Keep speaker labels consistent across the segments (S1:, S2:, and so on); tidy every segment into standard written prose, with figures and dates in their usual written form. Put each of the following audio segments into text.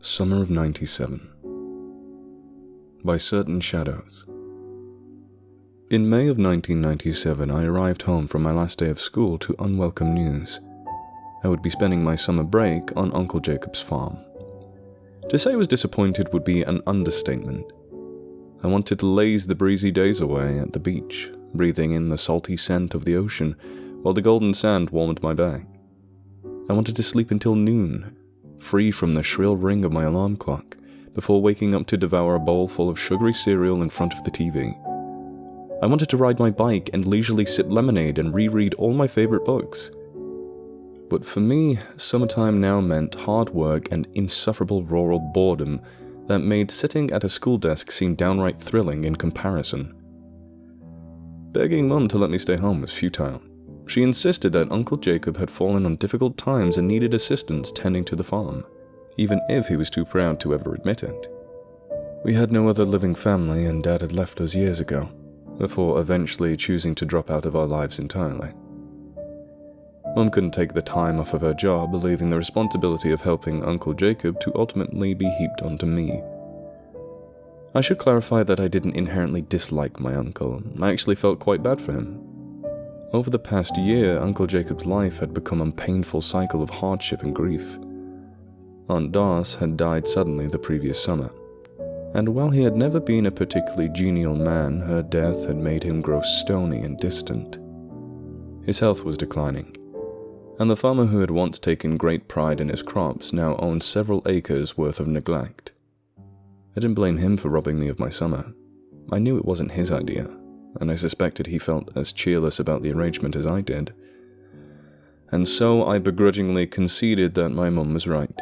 S1: Summer of 97 by CertainShadows. In May of 1997, I arrived home from my last day of school to unwelcome news. I would be spending my summer break on Uncle Jacob's farm. To say I was disappointed would be an understatement. I wanted to laze the breezy days away at the beach, breathing in the salty scent of the ocean while the golden sand warmed my back. I wanted to sleep until noon, free from the shrill ring of my alarm clock, before waking up to devour a bowl full of sugary cereal in front of the TV. I wanted to ride my bike and leisurely sip lemonade and reread all my favorite books. But for me, summertime now meant hard work and insufferable rural boredom that made sitting at a school desk seem downright thrilling in comparison. Begging Mum to let me stay home was futile. She insisted that Uncle Jacob had fallen on difficult times and needed assistance tending to the farm, even if he was too proud to ever admit it. We had no other living family, and Dad had left us years ago, before eventually choosing to drop out of our lives entirely. Mum couldn't take the time off of her job, leaving the responsibility of helping Uncle Jacob to ultimately be heaped onto me. I should clarify that I didn't inherently dislike my uncle. I actually felt quite bad for him. Over the past year, Uncle Jacob's life had become a painful cycle of hardship and grief. Aunt Darce had died suddenly the previous summer, and while he had never been a particularly genial man, her death had made him grow stony and distant. His health was declining, and the farmer who had once taken great pride in his crops now owned several acres worth of neglect. I didn't blame him for robbing me of my summer. I knew it wasn't his idea, and I suspected he felt as cheerless about the arrangement as I did. And so I begrudgingly conceded that my mum was right.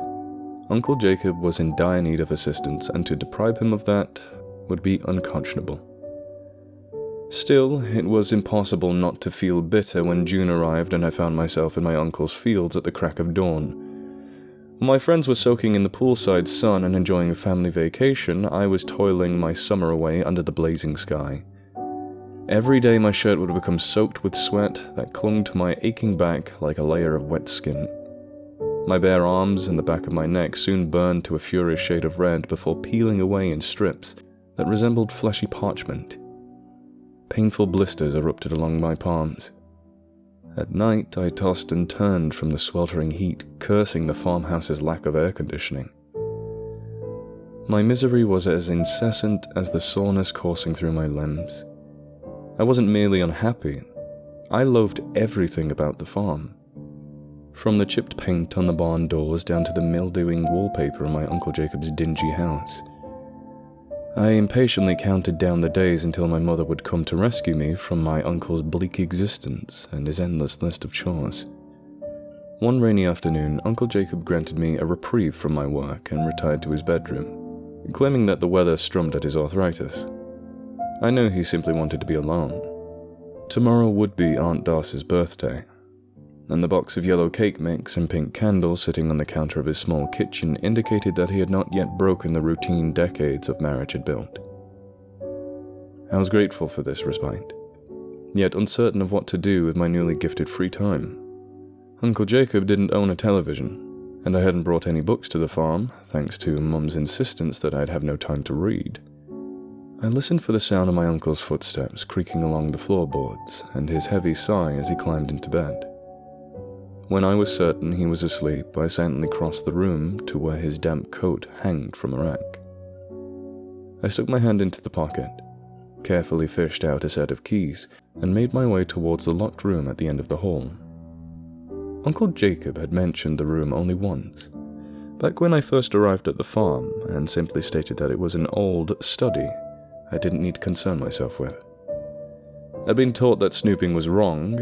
S1: Uncle Jacob was in dire need of assistance, and to deprive him of that would be unconscionable. Still, it was impossible not to feel bitter when June arrived and I found myself in my uncle's fields at the crack of dawn. While my friends were soaking in the poolside sun and enjoying a family vacation, I was toiling my summer away under the blazing sky. Every day my shirt would become soaked with sweat that clung to my aching back like a layer of wet skin. My bare arms and the back of my neck soon burned to a furious shade of red before peeling away in strips that resembled fleshy parchment. Painful blisters erupted along my palms. At night, I tossed and turned from the sweltering heat, cursing the farmhouse's lack of air conditioning. My misery was as incessant as the soreness coursing through my limbs. I wasn't merely unhappy. I loathed everything about the farm. From the chipped paint on the barn doors down to the mildewing wallpaper in my Uncle Jacob's dingy house. I impatiently counted down the days until my mother would come to rescue me from my uncle's bleak existence and his endless list of chores. One rainy afternoon, Uncle Jacob granted me a reprieve from my work and retired to his bedroom, claiming that the weather strummed at his arthritis. I knew he simply wanted to be alone. Tomorrow would be Aunt Darce's birthday, and the box of yellow cake mix and pink candles sitting on the counter of his small kitchen indicated that he had not yet broken the routine decades of marriage had built. I was grateful for this respite, yet uncertain of what to do with my newly gifted free time. Uncle Jacob didn't own a television, and I hadn't brought any books to the farm, thanks to Mum's insistence that I'd have no time to read. I listened for the sound of my uncle's footsteps creaking along the floorboards and his heavy sigh as he climbed into bed. When I was certain he was asleep, I silently crossed the room to where his damp coat hanged from a rack. I stuck my hand into the pocket, carefully fished out a set of keys, and made my way towards the locked room at the end of the hall. Uncle Jacob had mentioned the room only once, back when I first arrived at the farm, and simply stated that it was an old study I didn't need to concern myself with. I'd been taught that snooping was wrong,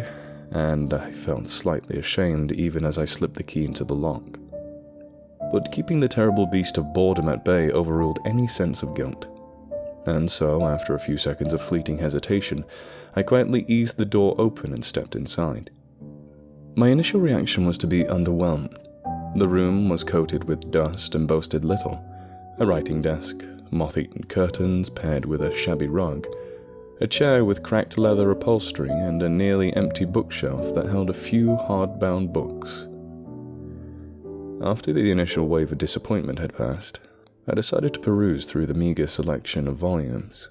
S1: and I felt slightly ashamed even as I slipped the key into the lock. But keeping the terrible beast of boredom at bay overruled any sense of guilt. And so, after a few seconds of fleeting hesitation, I quietly eased the door open and stepped inside. My initial reaction was to be underwhelmed. The room was coated with dust and boasted little: a writing desk, moth-eaten curtains paired with a shabby rug, a chair with cracked leather upholstery, and a nearly empty bookshelf that held a few hardbound books. After the initial wave of disappointment had passed, I decided to peruse through the meager selection of volumes.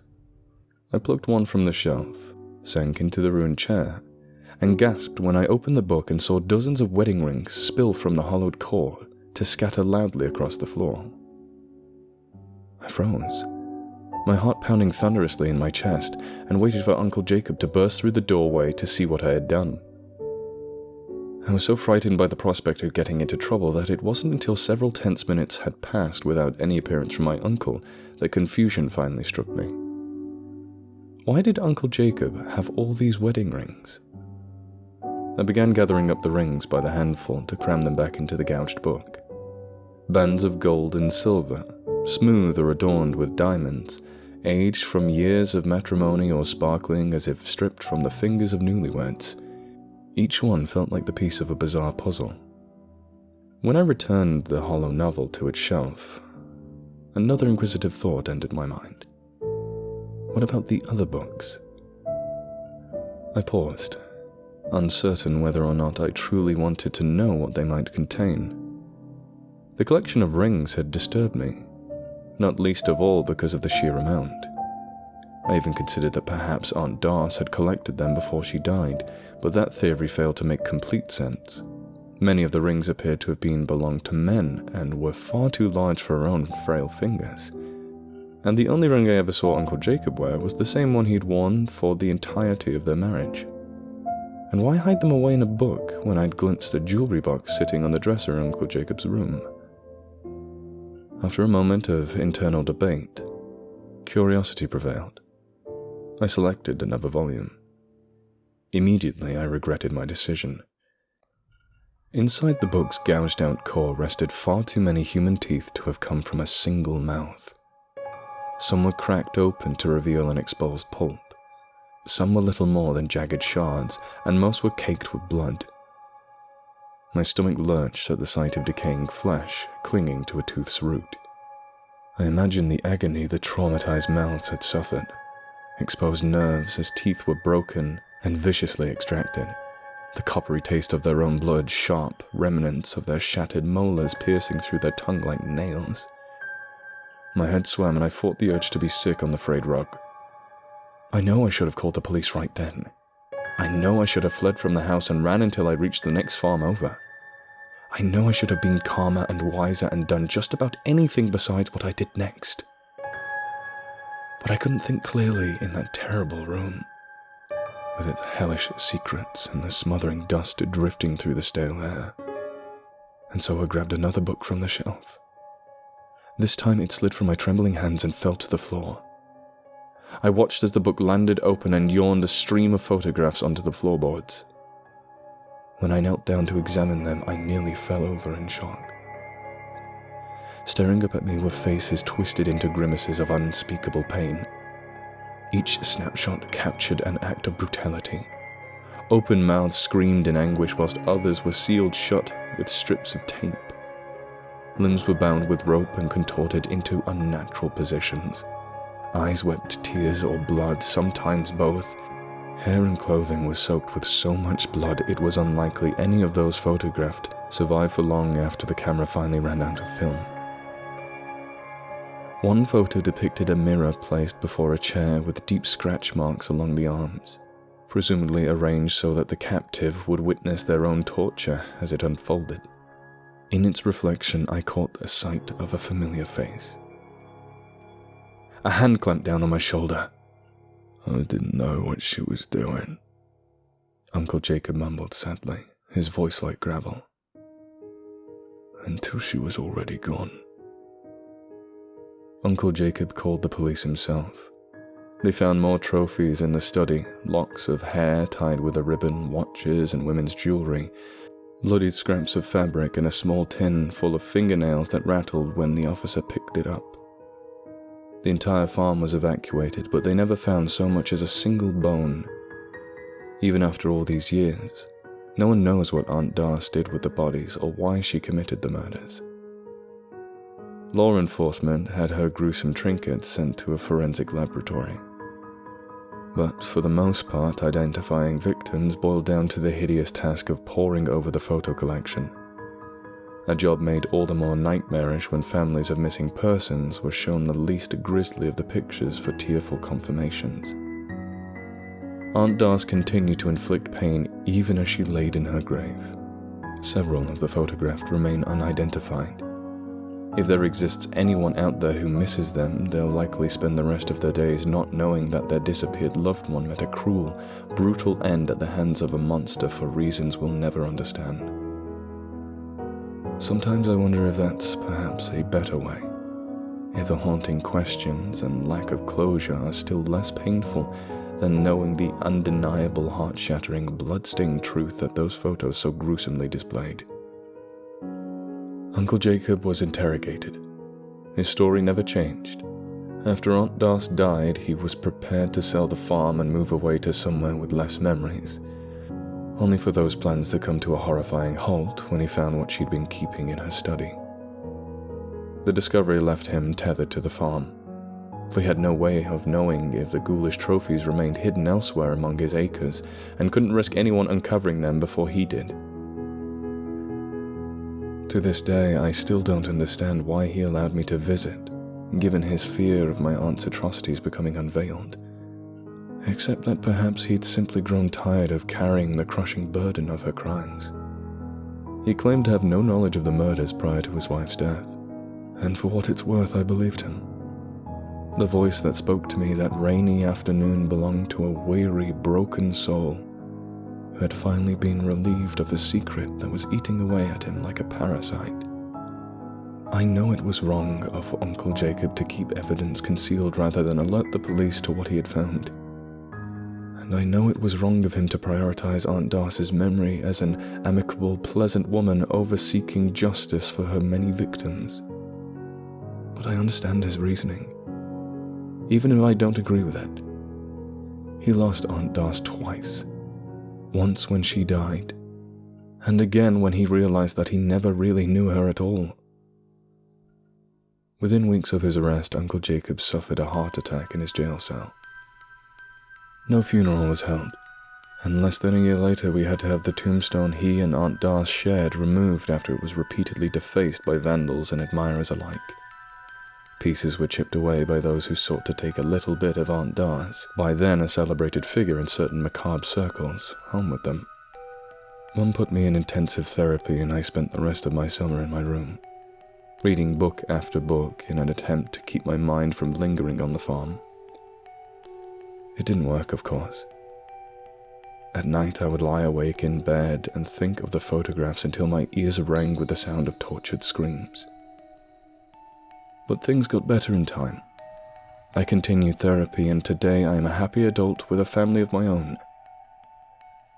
S1: I plucked one from the shelf, sank into the ruined chair, and gasped when I opened the book and saw dozens of wedding rings spill from the hollowed core to scatter loudly across the floor. I froze, my heart pounding thunderously in my chest, and waited for Uncle Jacob to burst through the doorway to see what I had done. I was so frightened by the prospect of getting into trouble that it wasn't until several tense minutes had passed without any appearance from my uncle that confusion finally struck me. Why did Uncle Jacob have all these wedding rings? I began gathering up the rings by the handful to cram them back into the gouged book. Bands of gold and silver, smooth or adorned with diamonds, aged from years of matrimony or sparkling as if stripped from the fingers of newlyweds. Each one felt like the piece of a bizarre puzzle. When I returned the hollow novel to its shelf, another inquisitive thought entered my mind. What about the other books? I paused, uncertain whether or not I truly wanted to know what they might contain. The collection of rings had disturbed me, not least of all because of the sheer amount. I even considered that perhaps Aunt Darce had collected them before she died, but that theory failed to make complete sense. Many of the rings appeared to have belonged to men and were far too large for her own frail fingers. And the only ring I ever saw Uncle Jacob wear was the same one he'd worn for the entirety of their marriage. And why hide them away in a book when I'd glimpsed a jewelry box sitting on the dresser in Uncle Jacob's room? After a moment of internal debate, curiosity prevailed. I selected another volume. Immediately, I regretted my decision. Inside the book's gouged-out core rested far too many human teeth to have come from a single mouth. Some were cracked open to reveal an exposed pulp. Some were little more than jagged shards, and most were caked with blood. My stomach lurched at the sight of decaying flesh clinging to a tooth's root. I imagined the agony the traumatized mouths had suffered. Exposed nerves as teeth were broken and viciously extracted, the coppery taste of their own blood, sharp remnants of their shattered molars piercing through their tongue like nails. My head swam and I fought the urge to be sick on the frayed rug. I know I should have called the police right then. I know I should have fled from the house and ran until I reached the next farm over. I know I should have been calmer and wiser and done just about anything besides what I did next. But I couldn't think clearly in that terrible room, with its hellish secrets and the smothering dust drifting through the stale air. And so I grabbed another book from the shelf. This time it slid from my trembling hands and fell to the floor. I watched as the book landed open and yawned a stream of photographs onto the floorboards. When I knelt down to examine them, I nearly fell over in shock. Staring up at me were faces twisted into grimaces of unspeakable pain. Each snapshot captured an act of brutality. Open mouths screamed in anguish whilst others were sealed shut with strips of tape. Limbs were bound with rope and contorted into unnatural positions. Eyes wept tears or blood, sometimes both. Hair and clothing was soaked with so much blood it was unlikely any of those photographed survived for long after the camera finally ran out of film. One photo depicted a mirror placed before a chair with deep scratch marks along the arms, presumably arranged so that the captive would witness their own torture as it unfolded. In its reflection, I caught a sight of a familiar face. A hand clamped down on my shoulder. "I didn't know what she was doing," Uncle Jacob mumbled sadly, his voice like gravel. "Until she was already gone." Uncle Jacob called the police himself. They found more trophies in the study, locks of hair tied with a ribbon, watches and women's jewelry, bloodied scraps of fabric and a small tin full of fingernails that rattled when the officer picked it up. The entire farm was evacuated, but they never found so much as a single bone. Even after all these years, no one knows what Aunt Darce did with the bodies or why she committed the murders. Law enforcement had her gruesome trinkets sent to a forensic laboratory. But for the most part, identifying victims boiled down to the hideous task of poring over the photo collection. a job made all the more nightmarish when families of missing persons were shown the least grisly of the pictures for tearful confirmations. Aunt Dars continued to inflict pain even as she laid in her grave. Several of the photographed remain unidentified. If there exists anyone out there who misses them, they'll likely spend the rest of their days not knowing that their disappeared loved one met a cruel, brutal end at the hands of a monster for reasons we'll never understand. Sometimes I wonder if that's perhaps a better way, if the haunting questions and lack of closure are still less painful than knowing the undeniable, heart-shattering, blood-stained truth that those photos so gruesomely displayed. Uncle Jacob was interrogated. His story never changed. After Aunt Dars died, he was prepared to sell the farm and move away to somewhere with less memories, only for those plans to come to a horrifying halt when he found what she'd been keeping in her study. The discovery left him tethered to the farm, for he had no way of knowing if the ghoulish trophies remained hidden elsewhere among his acres and couldn't risk anyone uncovering them before he did. To this day, I still don't understand why he allowed me to visit, given his fear of my aunt's atrocities becoming unveiled, except that perhaps he'd simply grown tired of carrying the crushing burden of her crimes. He claimed to have no knowledge of the murders prior to his wife's death, and for what it's worth, I believed him. The voice that spoke to me that rainy afternoon belonged to a weary, broken soul who had finally been relieved of a secret that was eating away at him like a parasite. I know it was wrong of Uncle Jacob to keep evidence concealed rather than alert the police to what he had found. And I know it was wrong of him to prioritize Aunt Darcy's memory as an amicable, pleasant woman over seeking justice for her many victims. But I understand his reasoning, even if I don't agree with it. He lost Aunt Darcy twice. Once when she died, and again when he realized that he never really knew her at all. Within weeks of his arrest, Uncle Jacob suffered a heart attack in his jail cell. No funeral was held, and less than a year later we had to have the tombstone he and Aunt Dars shared removed after it was repeatedly defaced by vandals and admirers alike. Pieces were chipped away by those who sought to take a little bit of Aunt Dars, by then a celebrated figure in certain macabre circles, home with them. Mum put me in intensive therapy and I spent the rest of my summer in my room, reading book after book in an attempt to keep my mind from lingering on the farm. It didn't work, of course. At night I would lie awake in bed and think of the photographs until my ears rang with the sound of tortured screams. But things got better in time. I continued therapy, and today I am a happy adult with a family of my own.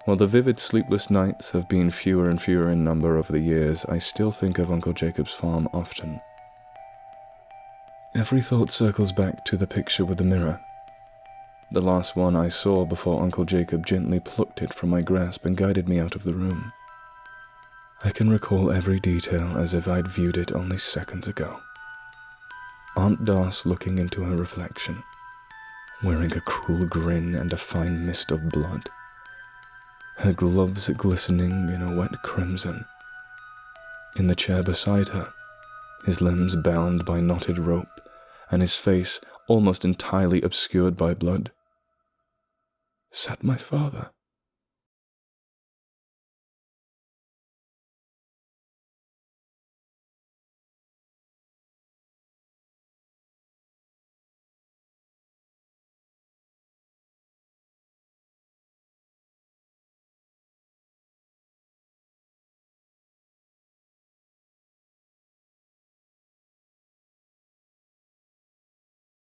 S1: While the vivid sleepless nights have been fewer and fewer in number over the years, I still think of Uncle Jacob's farm often. Every thought circles back to the picture with the mirror, the last one I saw before Uncle Jacob gently plucked it from my grasp and guided me out of the room. I can recall every detail as if I'd viewed it only seconds ago. Aunt Dars looking into her reflection, wearing a cruel grin and a fine mist of blood, her gloves glistening in a wet crimson. In the chair beside her, his limbs bound by knotted rope, and his face almost entirely obscured by blood, sat my father.